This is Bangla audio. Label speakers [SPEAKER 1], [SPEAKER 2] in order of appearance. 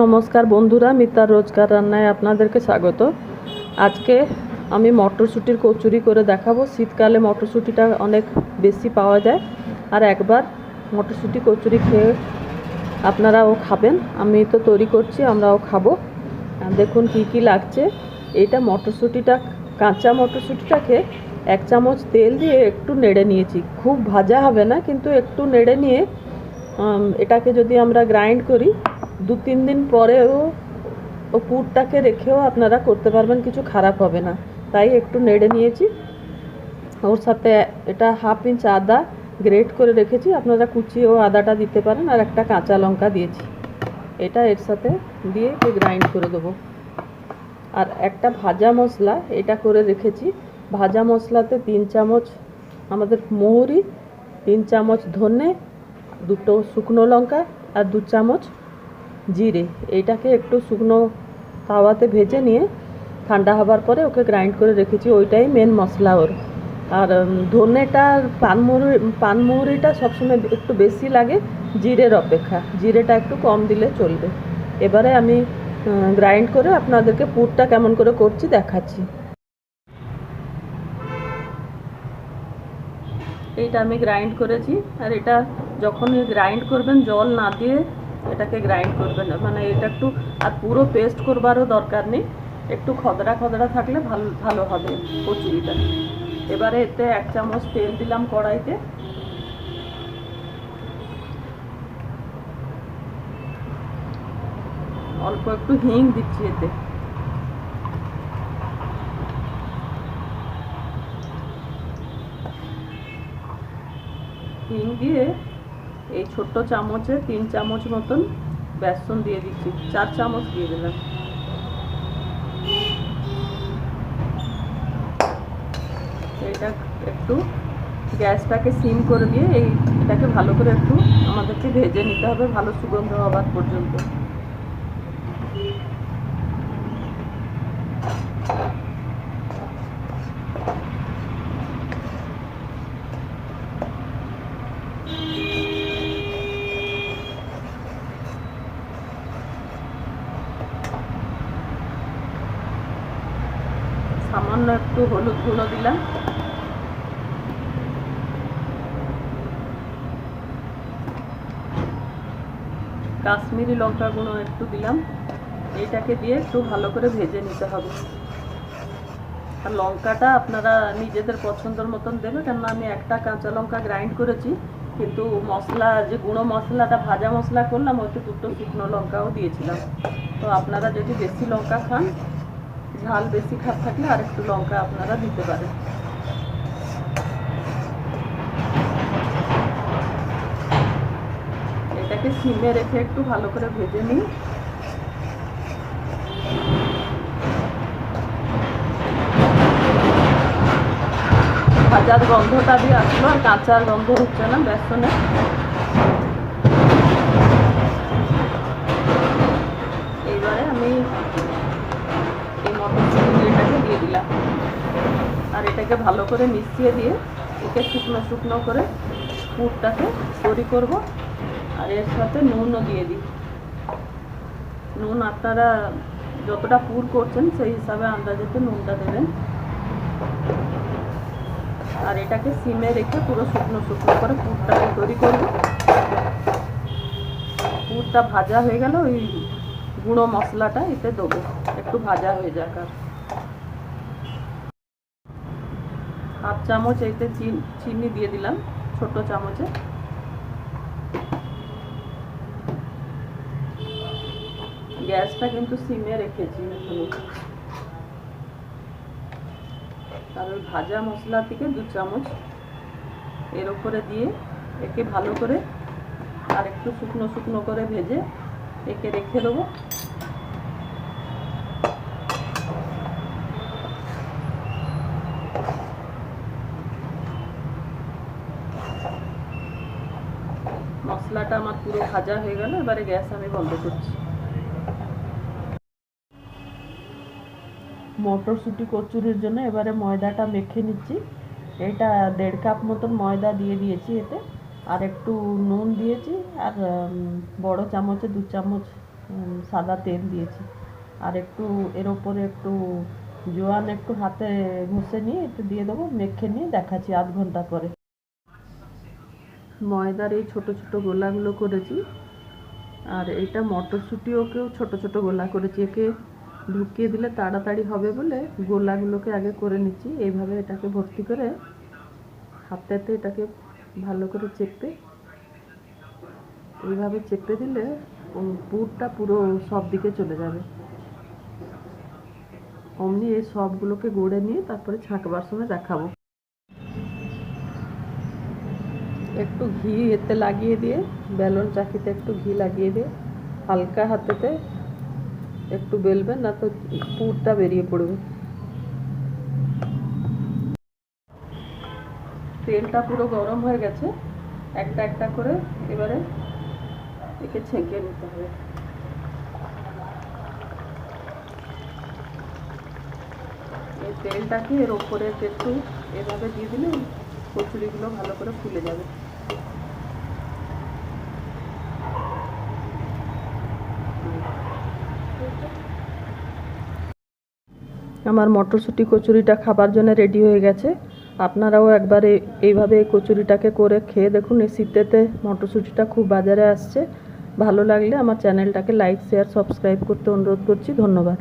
[SPEAKER 1] নমস্কার বন্ধুরা, মিতার রোজকার রান্নায় আপনাদেরকে স্বাগত। আজকে আমি মটরশুঁটির কচুরি করে দেখাবো। শীতকালে মটরশুঁটিটা অনেক বেশি পাওয়া যায়, আর একবার মটরশুঁটি কচুরি খেয়ে আপনারাও খাবেন। আমি তো তৈরি করছি, আমরাও খাবো। দেখুন কি কি লাগছে। এইটা মটরশুঁটিটা, কাঁচা মটরশুঁটিটাকে 1 চামচ তেল দিয়ে একটু নেড়ে নিয়েছি। খুব ভাজা হবে না, কিন্তু একটু নেড়ে নিয়ে এটাকে যদি আমরা গ্রাইন্ড করি 2-3 দিন পরেও ও পুরটাকে রেখেও আপনারা করতে পারবেন, কিছু খারাপ হবে না। তাই একটু নেড়ে নিয়েছি। ওর সাথে এটা 1/2 ইঞ্চ আদা গ্রেট করে রেখেছি, আপনারা কুচিয়েও আদাটা দিতে পারেন, আর একটা কাঁচা লঙ্কা দিয়েছি। এটা এর সাথে দিয়ে গ্রাইন্ড করে দেবো। আর একটা ভাজা মশলা এটা করে রেখেছি। ভাজা মশলাতে 3 চামচ আমাদের মৌরি, 3 চামচ ধনে, 2টো শুকনো লঙ্কা আর 2 চামচ জিরে। এইটাকে একটু শুকনো তাওয়াতে ভেজে নিয়ে ঠান্ডা হবার পরে ওকে গ্রাইন্ড করে রেখেছি। ওইটাই মেন মশলা ওর। আর ধনেটা, পানমৌরিটা সবসময় একটু বেশি লাগে জিরের অপেক্ষা, জিরেটা একটু কম দিলে চলবে। এবারে আমি গ্রাইন্ড করে আপনাদেরকে পুরটা কেমন করে করছি দেখাচ্ছি। এইটা আমি গ্রাইন্ড করেছি। আর এটা যখনই গ্রাইন্ড করবেন জল না দিয়ে এটাকে গ্রাইন্ড করবেন, মানে এটা একটু, আর পুরো পেস্ট করবারও দরকার নেই, একটু খদড়া খদড়া থাকলে ভালো হবে কচুরিটা। এবারে এতে 1 চামচ তেল দিলাম কড়াইতে। অল্প একটু হিং দিচ্ছি এতে। হিং দিয়ে এই ছোট্ট চামচে 3 চামচ মতন বেসন দিয়ে দিচ্ছি। 4 চামচ দিয়ে দিলাম। এটা একটু গ্যাসটাকে সিম করে দিয়ে এটাকে ভালো করে একটু আমাদেরকে ভেজে নিতে হবে, ভালো সুগন্ধ হবার পর্যন্ত। সামান্য একটু হলুদ গুঁড়ো দিলাম। কাশ্মীরি লঙ্কা গুঁড়ো একটু দিলাম। এইটাকে দিয়ে একটু ভালো করে ভেজে নিতে হবে। আর লঙ্কাটা আপনারা নিজেদের পছন্দের মতন দেবে, কেননা আমি একটা কাঁচা লঙ্কা গ্রাইন্ড করেছি, কিন্তু মশলা যে গুঁড়ো মশলাটা ভাজা মশলা করলাম ওতে 2টো শুকনো লঙ্কাও দিয়েছিলাম। তো আপনারা যদি বেশি লঙ্কা খান, ঝাল বেশি থাকলে আর একটু লঙ্কা আপনারা দিতে পারেন। এটাকে সিমে রেখে একটু ভালো করে ভেজে নিই। ভাজার গন্ধটা দিয়ে আসলো, আর কাঁচার গন্ধ হচ্ছে না বেসনে। এইবারে আমি এই মটরশুঁটিটাকে দিয়ে দিলাম, আর এটাকে ভালো করে মিশিয়ে দিয়ে একে শুকনো শুকনো করে পুরটাকে তৈরি করব। আর এর সাথে নুনও দিয়ে দিই। নুন আপনারা যতটা পুর করছেন সেই হিসাবে আন্দাজেতে নুনটা দেবেন। আর এটাকে সিমে রেখে পুরো শুকনো শুকনো করে পুরটাকে তৈরি করব। পুরটা ভাজা হয়ে গেল, ওই গুঁড়ো মশলাটা এতে দেবো, একটু ভাজা হয়ে যাক। আর 1/2 চামচ এতে চিনি দিয়ে দিলাম, ছোট চামচে। গ্যাসটা কিন্তু সিমে রেখেছি এখানে। আর ওই ভাজা মশলা থেকে 2 চামচ এর উপরে দিয়ে একে ভালো করে আর একটু শুকনো শুকনো করে ভেজে একে রেখে দেবো। মশলাটা আমার পুরো ভাজা হয়ে গেল। এবারে গ্যাস আমি বন্ধ করছি। মটরশুঁটি কচুরির জন্য এবারে ময়দাটা মেখে নিচ্ছি। এটা 1.5 কাপ মতন ময়দা দিয়ে দিয়েছি এতে, আর একটু নুন দিয়েছি, আর বড় চামচে 2 চামচ সাদা তেল দিয়েছি, আর একটু এর ওপরে একটু জোয়ান একটু হাতে ঘষে নিয়ে একটু দিয়ে দেবো, মেখে নিয়ে দেখাচ্ছি আধ ঘন্টা পরে। ময়দার এই ছোট ছোট গোলাগুলো করেছি, আর এটা মটরশুঁটিওকেও ছোট ছোট গোলা করেছি। একে ঢুকিয়ে দিলে তাড়াতাড়ি হবে বলে গোলাগুলোকে আগে করে নিচ্ছি। এইভাবে এটাকে ভর্তি করে হাতেতে এটাকে ভালো করে চেপে, এইভাবে চেপে দিলে পুরটা পুরো সব দিকে চলে যাবে। অমনি এই সবগুলোকে গড়ে নিয়ে তারপরে ছাঁকবার সময় দেখাবো। একটু ঘি এতে লাগিয়ে দিয়ে, বেলন চাকিতে একটু ঘি লাগিয়ে দিয়ে হালকা হাতেতে একটু বেলবেন, না তো পুরটা বেরিয়ে পড়বে। তেলটা পুরো গরম হয়ে গেছে, একটা একটা করে এবারে একে ছেঁকে নিতে হবে। এই তেলটাকে এর ওপরে একটু এভাবে দিয়ে দিলে কচুরিগুলো ভালো করে ফুলে যাবে। আমার মটরশুঁটি কচুরিটা খাবার জন্য রেডি হয়ে গেছে। আপনারাও একবার এইভাবে এই কচুরিটাকে করে খেয়ে দেখুন। এই শীতেতে মটরশুঁটিটা খুব বাজারে আসছে। ভালো লাগলে আমার চ্যানেলটাকে লাইক, শেয়ার, সাবস্ক্রাইব করতে অনুরোধ করছি। ধন্যবাদ।